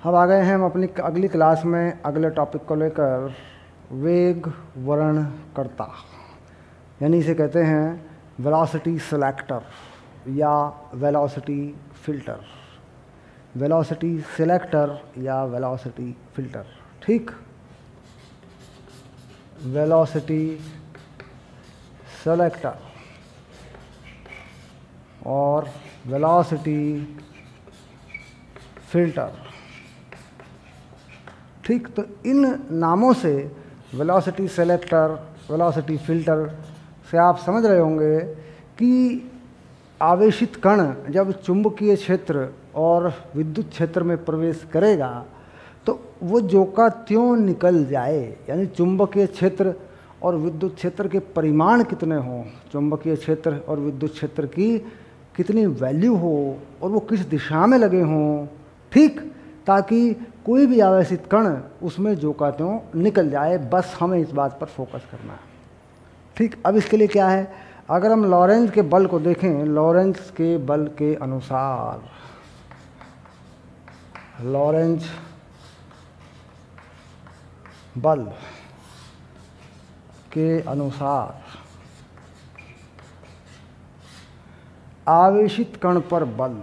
हम आ गए हैं हम अपनी अगली क्लास में अगले टॉपिक को लेकर, वेग वर्णनकर्ता, यानी इसे कहते हैं वेलोसिटी सेलेक्टर या वेलोसिटी फिल्टर। वेलोसिटी सेलेक्टर या वेलोसिटी फिल्टर, ठीक। वेलोसिटी सेलेक्टर और वेलोसिटी फिल्टर, ठीक। तो इन नामों से, वेलोसिटी सेलेक्टर, वेलोसिटी फिल्टर से आप समझ रहे होंगे कि आवेशित कण जब चुंबकीय क्षेत्र और विद्युत क्षेत्र में प्रवेश करेगा तो वो जो का त्यों निकल जाए, यानी चुंबकीय क्षेत्र और विद्युत क्षेत्र के परिमाण कितने हों, चुंबकीय क्षेत्र और विद्युत क्षेत्र की कितनी वैल्यू हो और वो किस दिशा में लगे हों, ठीक, ताकि कोई भी आवेशित कण उसमें जो का त्यों निकल जाए। बस हमें इस बात पर फोकस करना है, ठीक। अब इसके लिए क्या है, अगर हम लॉरेंज के बल को देखें, लॉरेंज के बल के अनुसार, लॉरेंज बल के अनुसार आवेशित कण पर बल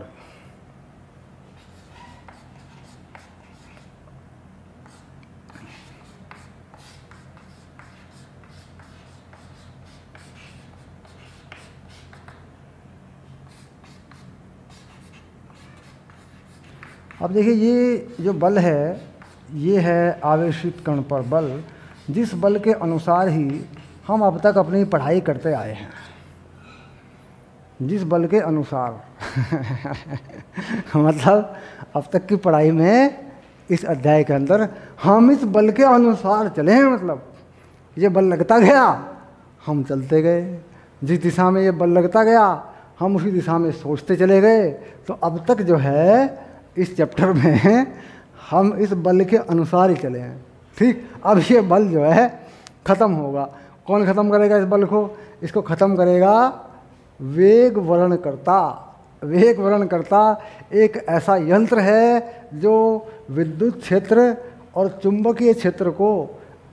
अब देखिए, ये जो बल है ये है आवेशित कण पर बल, जिस बल के अनुसार ही हम अब तक अपनी पढ़ाई करते आए हैं, जिस बल के अनुसार मतलब अब तक की पढ़ाई में इस अध्याय के अंदर हम इस बल के अनुसार चले हैं। मतलब ये बल लगता गया हम चलते गए, जिस दिशा में ये बल लगता गया हम उसी दिशा में सोचते चले गए। तो अब तक जो है इस चैप्टर में हम इस बल के अनुसार ही चले हैं, ठीक। अब ये बल जो है ख़त्म होगा। कौन ख़त्म करेगा इस बल को? इसको ख़त्म करेगा वेग वर्णनकर्ता। वेग वर्णनकर्ता एक ऐसा यंत्र है जो विद्युत क्षेत्र और चुंबकीय क्षेत्र को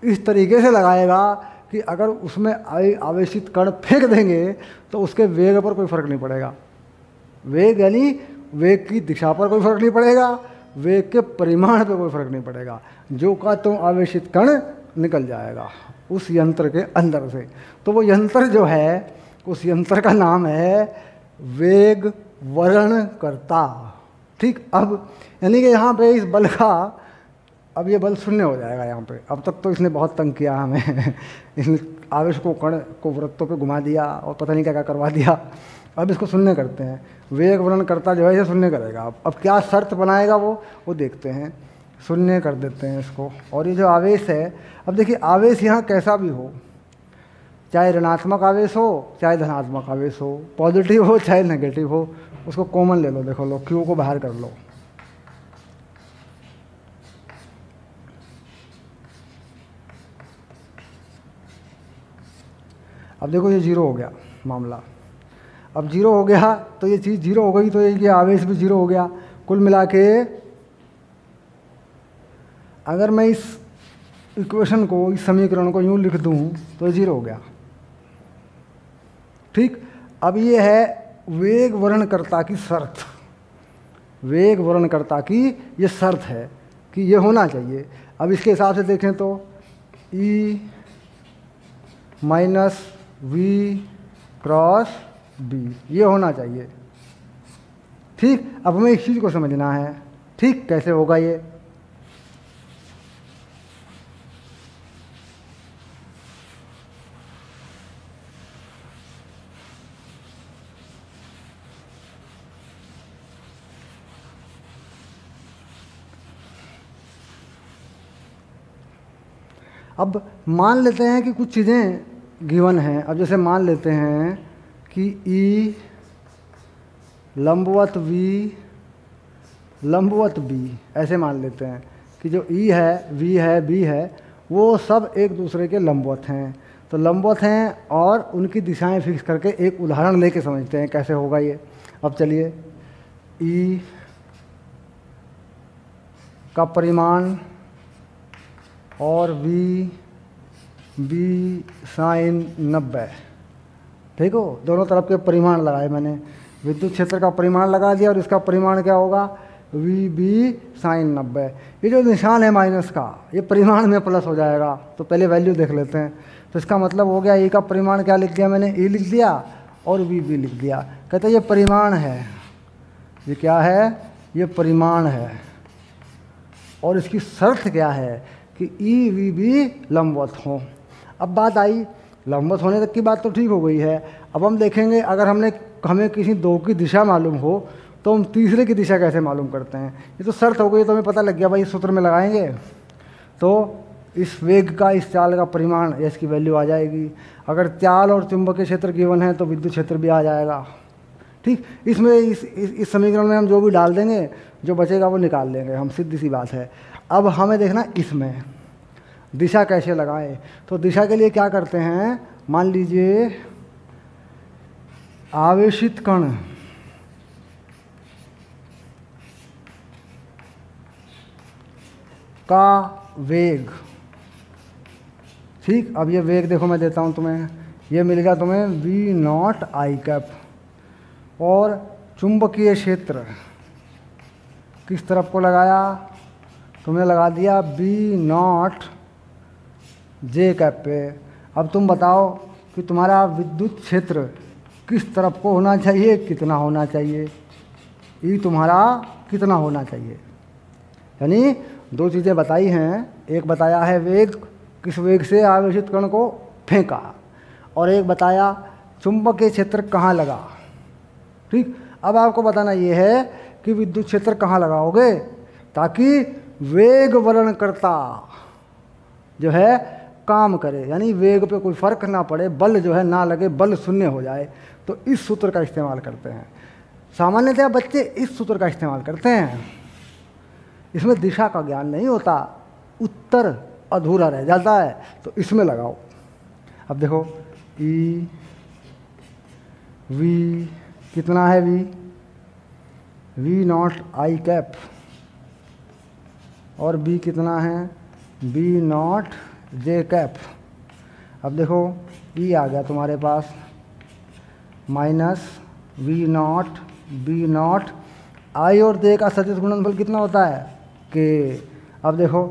इस तरीके से लगाएगा कि अगर उसमें आवेशित कण फेंक देंगे तो उसके वेग पर कोई फर्क नहीं पड़ेगा। वेग यानी वेग की दिशा पर कोई फर्क नहीं पड़ेगा, वेग के परिमाण पर कोई फर्क नहीं पड़ेगा, जो का तो आवेशित कण निकल जाएगा उस यंत्र के अंदर से। तो वो यंत्र जो है, उस यंत्र का नाम है वेग वर्णनकर्ता, ठीक। अब यानी कि यहाँ पे इस बल का, अब ये बल शून्य हो जाएगा यहाँ पे। अब तक तो इसने बहुत तंग किया हमें इसने आवेश को कण को वृत्तों पे घुमा दिया और पता नहीं क्या क्या करवा दिया। अब इसको शून्य करते हैं। वेग वर्णनकर्ता जो है ये शून्य करेगा। अब क्या शर्त बनाएगा वो देखते हैं। शून्य कर देते हैं इसको। और ये जो आवेश है, अब देखिए आवेश यहाँ कैसा भी हो, चाहे ऋणात्मक आवेश हो चाहे धनात्मक आवेश हो, पॉजिटिव हो चाहे नेगेटिव हो, उसको कॉमन ले लो। देखो लो, क्यू को बाहर कर लो। अब देखो ये जीरो हो गया मामला। अब जीरो हो गया तो ये चीज़ जीरो हो गई तो ये आवेश भी जीरो हो गया। कुल मिला के अगर मैं इस इक्वेशन को, इस समीकरण को यूँ लिख दूँ तो ये जीरो हो गया, ठीक। अब ये है वेग वर्णनकर्ता की शर्त। वेग वर्णनकर्ता की ये शर्त है कि ये होना चाहिए। अब इसके हिसाब से देखें तो E minus V cross B ये होना चाहिए, ठीक। अब हमें इस चीज़ को समझना है, ठीक, कैसे होगा ये। अब मान लेते हैं कि कुछ चीज़ें गिवन हैं। अब जैसे मान लेते हैं कि E लंबवत V लंबवत B, ऐसे मान लेते हैं कि जो E है, V है, B है, वो सब एक दूसरे के लंबवत हैं। तो लंबवत हैं और उनकी दिशाएं फिक्स करके एक उदाहरण लेके समझते हैं कैसे होगा ये। अब चलिए, E का परिमाण और वी बी साइन 90। ठीक हो, दोनों तरफ के परिमाण लगाए मैंने, विद्युत क्षेत्र का परिमाण लगा दिया और इसका परिमाण क्या होगा, वी बी साइन 90। ये जो निशान है माइनस का, ये परिमाण में प्लस हो जाएगा, तो पहले वैल्यू देख लेते हैं। तो इसका मतलब हो गया, ए का परिमाण क्या लिख दिया मैंने, ए लिख दिया और वी बी लिख दिया। कहते हैं ये परिमाण है, ये क्या है, ये परिमाण है। और इसकी शर्त क्या है कि ई वी बी लंबवत हों। अब बात आई, लंबवत होने तक की बात तो ठीक हो गई है। अब हम देखेंगे, अगर हमें किसी दो की दिशा मालूम हो तो हम तीसरे की दिशा कैसे मालूम करते हैं। ये तो शर्त हो गई, तो हमें पता लग गया भाई, इस सूत्र में लगाएंगे तो इस वेग का, इस चाल का परिमाण या इसकी वैल्यू आ जाएगी। अगर चाल और चुंबकीय क्षेत्र गिवन है तो विद्युत क्षेत्र भी आ जाएगा। ठीक, इसमें इस समीकरण में हम जो भी डाल देंगे, जो बचेगा वो निकाल लेंगे हम, सीधी सी बात है। अब हमें देखना इसमें दिशा कैसे लगाएं। तो दिशा के लिए क्या करते हैं, मान लीजिए आवेशित कण का वेग, ठीक, अब ये वेग देखो मैं देता हूँ तुम्हें, ये मिल गया तुम्हें वी नॉट आई कैप। और चुंबकीय क्षेत्र किस तरफ को लगाया, तुमने लगा दिया बी नॉट जे कैप पे। अब तुम बताओ कि तुम्हारा विद्युत क्षेत्र किस तरफ को होना चाहिए, कितना होना चाहिए, ई तुम्हारा कितना होना चाहिए। यानी दो चीज़ें बताई हैं, एक बताया है वेग, किस वेग से आवेशित कण को फेंका, और एक बताया चुंबकीय क्षेत्र कहाँ लगा। ठीक, अब आपको बताना ये है कि विद्युत क्षेत्र कहाँ लगाओगे ताकि वेग वर्णनकर्ता जो है काम करे, यानी वेग पे कोई फर्क ना पड़े, बल जो है ना लगे, बल शून्य हो जाए। तो इस सूत्र का इस्तेमाल करते हैं। सामान्यतः बच्चे इस सूत्र का इस्तेमाल करते हैं, इसमें दिशा का ज्ञान नहीं होता, उत्तर अधूरा रह जाता है, तो इसमें लगाओ। अब देखो ई वी कितना है, वी नॉट आई कैप, और बी कितना है, बी नॉट जे कैप। अब देखो ई आ गया तुम्हारे पास minus V naught B naught, I और जे का सदिश गुणनफल कितना होता है, के। अब देखो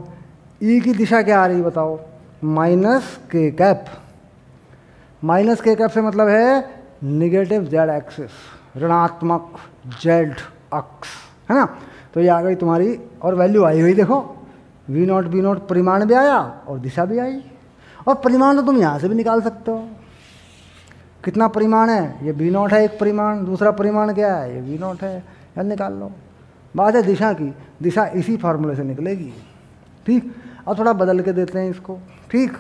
ई की दिशा क्या आ रही बताओ, माइनस के कैप। माइनस के कैप से मतलब है निगेटिव जेड एक्सिस, ऋणात्मक जेड अक्ष, है ना। तो ये आ गई तुम्हारी, और वैल्यू आई हुई देखो, वी नॉट बी नॉट परिमाण भी आया और दिशा भी आई। और परिमाण तो तुम यहाँ से भी निकाल सकते हो, कितना परिमाण है, ये बी नॉट है एक परिमाण, दूसरा परिमाण क्या है, ये वी नॉट है, यार निकाल लो। बात है दिशा की, दिशा इसी फार्मूले से निकलेगी। ठीक, अब थोड़ा बदल के देते हैं इसको। ठीक,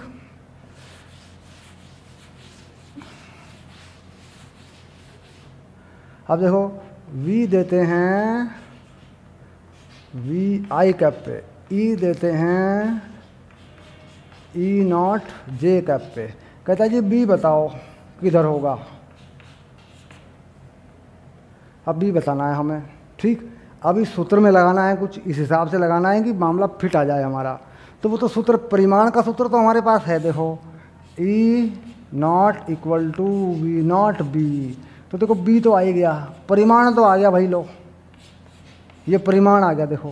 अब देखो v देते हैं वी आई कैप पे, ई देते हैं ई नॉट जे कैप पे। कहता है जी बी बताओ किधर होगा, अब बी बताना है हमें। ठीक, अब इस सूत्र में लगाना है, कुछ इस हिसाब से लगाना है कि मामला फिट आ जाए हमारा। तो वो तो सूत्र, परिमाण का सूत्र तो हमारे पास है, देखो E naught equal to V naught B. तो देखो बी तो आ ही गया, परिमाण तो आ गया भाई, लो ये परिमाण आ गया देखो।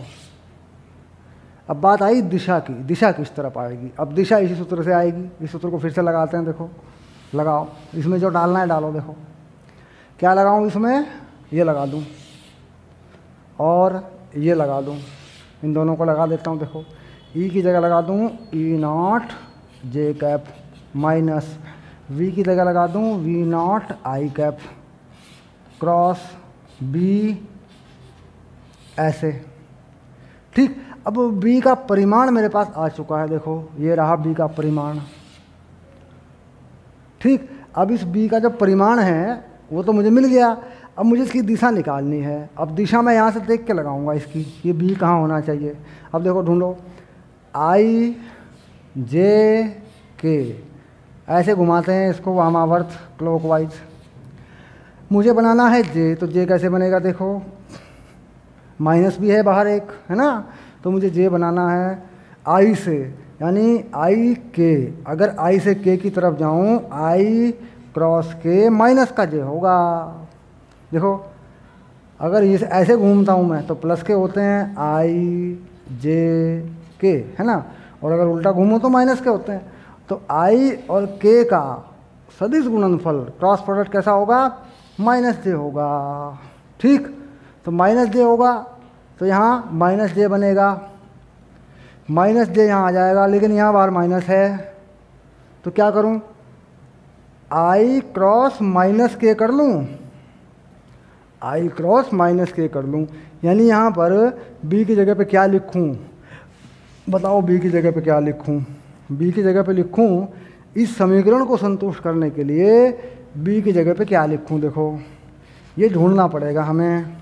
अब बात आई दिशा की, दिशा किस तरफ आएगी। अब दिशा इसी सूत्र से आएगी, इस सूत्र को फिर से लगाते हैं, देखो लगाओ, इसमें जो डालना है डालो। देखो क्या लगाऊं इसमें, ये लगा दूं और ये लगा दूं, इन दोनों को लगा देता हूं। देखो ई की जगह लगा दूं E naught J cap, minus V की जगह लगा दूं V naught I cap, cross B, ऐसे। ठीक, अब बी का परिमाण मेरे पास आ चुका है, देखो ये रहा बी का परिमाण। ठीक, अब इस बी का जो परिमाण है वो तो मुझे मिल गया, अब मुझे इसकी दिशा निकालनी है। अब दिशा मैं यहाँ से देख के लगाऊंगा इसकी, ये बी कहाँ होना चाहिए। अब देखो ढूंढो, आई जे के, ऐसे घुमाते हैं इसको वामावर्त क्लॉकवाइज। मुझे बनाना है जे, तो जे कैसे बनेगा, देखो माइनस भी है बाहर एक, है ना, तो मुझे जे बनाना है आई से, यानी आई के, अगर आई से के की तरफ जाऊं आई क्रॉस के माइनस का जे होगा। देखो अगर इस ऐसे घूमता हूं मैं तो प्लस के होते हैं आई जे के, है ना, और अगर उल्टा घूमूं तो माइनस के होते हैं। तो आई और के का सदिश गुणनफल क्रॉस प्रोडक्ट कैसा होगा, माइनस जे होगा। ठीक, तो माइनस जे होगा तो यहाँ माइनस जे बनेगा, माइनस जे यहाँ आ जाएगा, लेकिन यहाँ बाहर माइनस है तो क्या करूँ, आई क्रॉस माइनस के कर लूँ, आई क्रॉस माइनस के कर लूँ। यानी यहाँ पर बी की जगह पे क्या लिखूँ, बताओ बी की जगह पे क्या लिखूँ। बी की जगह पे लिखूँ, इस समीकरण को संतुष्ट करने के लिए बी की जगह पे क्या लिखूँ। देखो ये ढूंढना पड़ेगा हमें।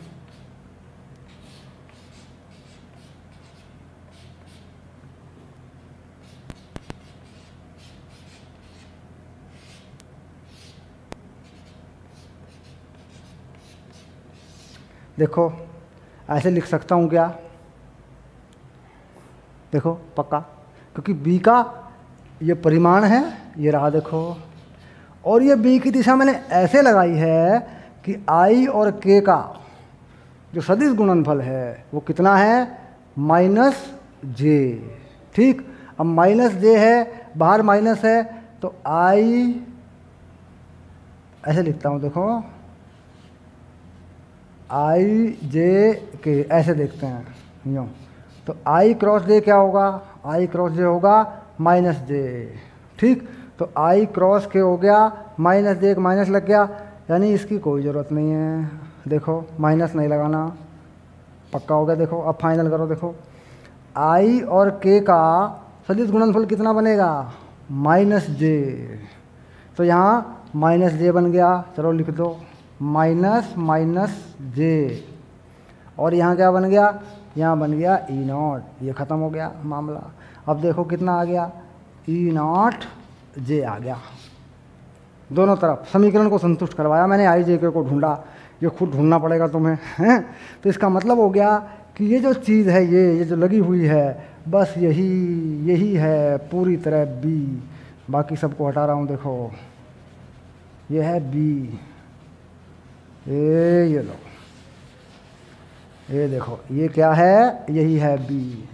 देखो ऐसे लिख सकता हूँ क्या, देखो पक्का, क्योंकि b का ये परिमाण है, ये रहा देखो, और ये b की दिशा मैंने ऐसे लगाई है कि i और k का जो सदिश गुणनफल है वो कितना है, माइनस जे। ठीक, अब माइनस जे है, बाहर माइनस है, तो i ऐसे लिखता हूँ, देखो आई जे के, ऐसे देखते हैं यूँ, तो आई क्रॉस जे क्या होगा, आई क्रॉस जे होगा माइनस जे। ठीक, तो आई क्रॉस के हो गया माइनस जे, एक माइनस लग गया, यानी इसकी कोई ज़रूरत नहीं है। देखो माइनस नहीं लगाना, पक्का हो गया। देखो अब फाइनल करो, देखो आई और के का सदिश गुणनफल कितना बनेगा, माइनस जे, तो यहाँ माइनस जे बन गया, चलो लिख दो माइनस माइनस जे, और यहाँ क्या बन गया, यहाँ बन गया ई नॉट, ये ख़त्म हो गया मामला। अब देखो कितना आ गया, ई नॉट जे आ गया। दोनों तरफ समीकरण को संतुष्ट करवाया मैंने, आई जे के को ढूंढा, ये खुद ढूंढना पड़ेगा तुम्हें, हैं। तो इसका मतलब हो गया कि ये जो चीज़ है, ये जो लगी हुई है, बस यही है पूरी तरह बी, बाकी सबको हटा रहा हूँ। देखो ये है बी, ये लो, ये देखो ये क्या है, यही है बी,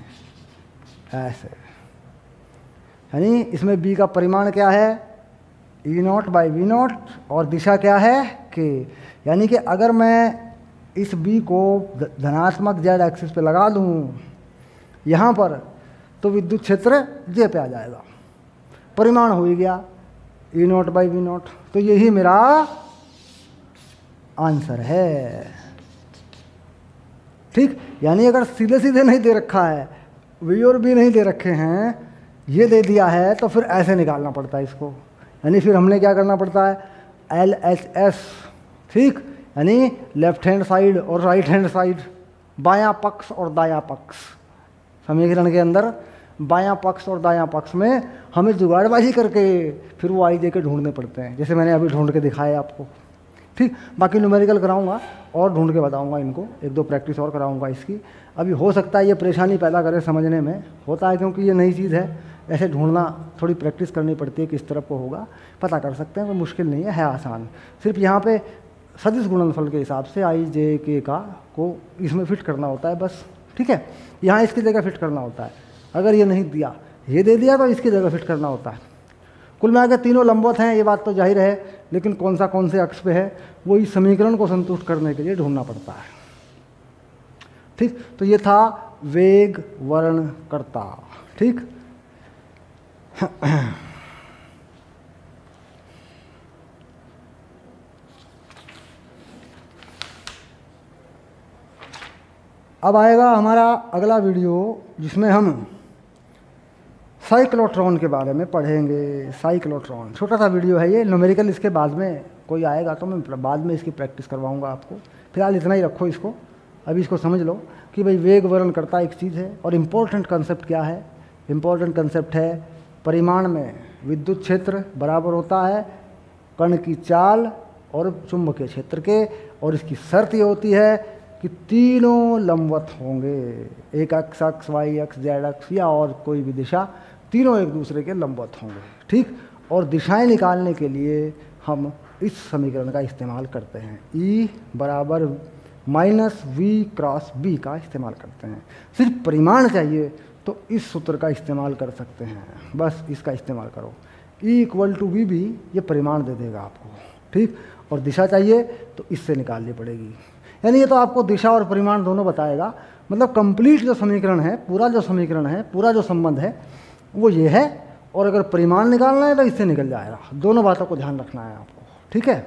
ऐसे। यानी इसमें बी का परिमाण क्या है, ई नॉट बाई वी नॉट, और दिशा क्या है, के। यानी कि अगर मैं इस बी को धनात्मक जेड एक्सिस पे लगा दूँ यहाँ पर, तो विद्युत क्षेत्र जे पे आ जाएगा, परिमाण हो ही गया ई नॉट बाई वी नॉट। तो यही मेरा आंसर है। ठीक, यानी अगर सीधे सीधे नहीं दे रखा है, वी और बी नहीं दे रखे हैं, ये दे दिया है, तो फिर ऐसे निकालना पड़ता है इसको। यानी फिर हमने क्या करना पड़ता है, एल एच एस। ठीक, यानी लेफ्ट हैंड साइड और राइट हैंड साइड, बायां पक्ष और दायां पक्ष। समीकरण के अंदर बायां पक्ष और दायां पक्ष में हमें जुगाड़बाजी करके फिर वो आई जे के ढूंढने पड़ते हैं, जैसे मैंने अभी ढूंढ के दिखाया आपको। ठीक, बाकी न्यूमेरिकल कराऊंगा और ढूंढ के बताऊंगा इनको, एक दो प्रैक्टिस और कराऊंगा इसकी। अभी हो सकता है ये परेशानी पैदा करे समझने में, होता है क्योंकि ये नई चीज़ है, ऐसे ढूंढना थोड़ी प्रैक्टिस करनी पड़ती है, किस तरफ को होगा पता कर सकते हैं, कोई मुश्किल नहीं है आसान। सिर्फ यहाँ पे सदिश गुणनफल के हिसाब से आई जे के का को इसमें फिट करना होता है बस। ठीक है, यहाँ इसकी जगह फिट करना होता है, अगर ये नहीं दिया, ये दे दिया तो इसकी जगह फिट करना होता है। कुल में आकर तीनों लंबवत हैं, ये बात तो जाहिर है, लेकिन कौन से अक्ष पे है वो इस समीकरण को संतुष्ट करने के लिए ढूंढना पड़ता है। ठीक, तो ये था वेग वर्णकर्ता। ठीक, अब आएगा हमारा अगला वीडियो, जिसमें हम साइक्लोट्रॉन के बारे में पढ़ेंगे। साइक्लोट्रॉन छोटा सा वीडियो है ये, न्यूमेरिकल इसके बाद में कोई आएगा तो मैं बाद में इसकी प्रैक्टिस करवाऊंगा आपको। फिलहाल इतना ही रखो इसको, अभी इसको समझ लो कि भाई वेग वर्णकर्ता एक चीज़ है, और इम्पोर्टेंट कंसेप्ट क्या है, इम्पोर्टेंट कंसेप्ट है परिमाण में विद्युत क्षेत्र बराबर होता है कण की चाल और चुंबकीय क्षेत्र के, और इसकी शर्त ये होती है कि तीनों लंबवत होंगे, एक X X Y X Z X या और कोई भी दिशा, तीनों एक दूसरे के लंबवत होंगे, ठीक। और दिशाएं निकालने के लिए हम इस समीकरण का इस्तेमाल करते हैं, E बराबर माइनस वी क्रॉस बी का इस्तेमाल करते हैं। सिर्फ परिमाण चाहिए तो इस सूत्र का इस्तेमाल कर सकते हैं, बस इसका इस्तेमाल करो। E equal to V B, ये परिमाण दे देगा आपको, ठीक। और दिशा चाहिए तो इससे निकालनी पड़ेगी, यानी ये तो आपको दिशा और परिमाण दोनों बताएगा। मतलब कंप्लीट जो समीकरण है, पूरा जो समीकरण है, पूरा जो संबंध है वो ये है। और अगर परिमाण निकालना है तो इससे निकल जाएगा। दोनों बातों को ध्यान रखना है आपको, ठीक है।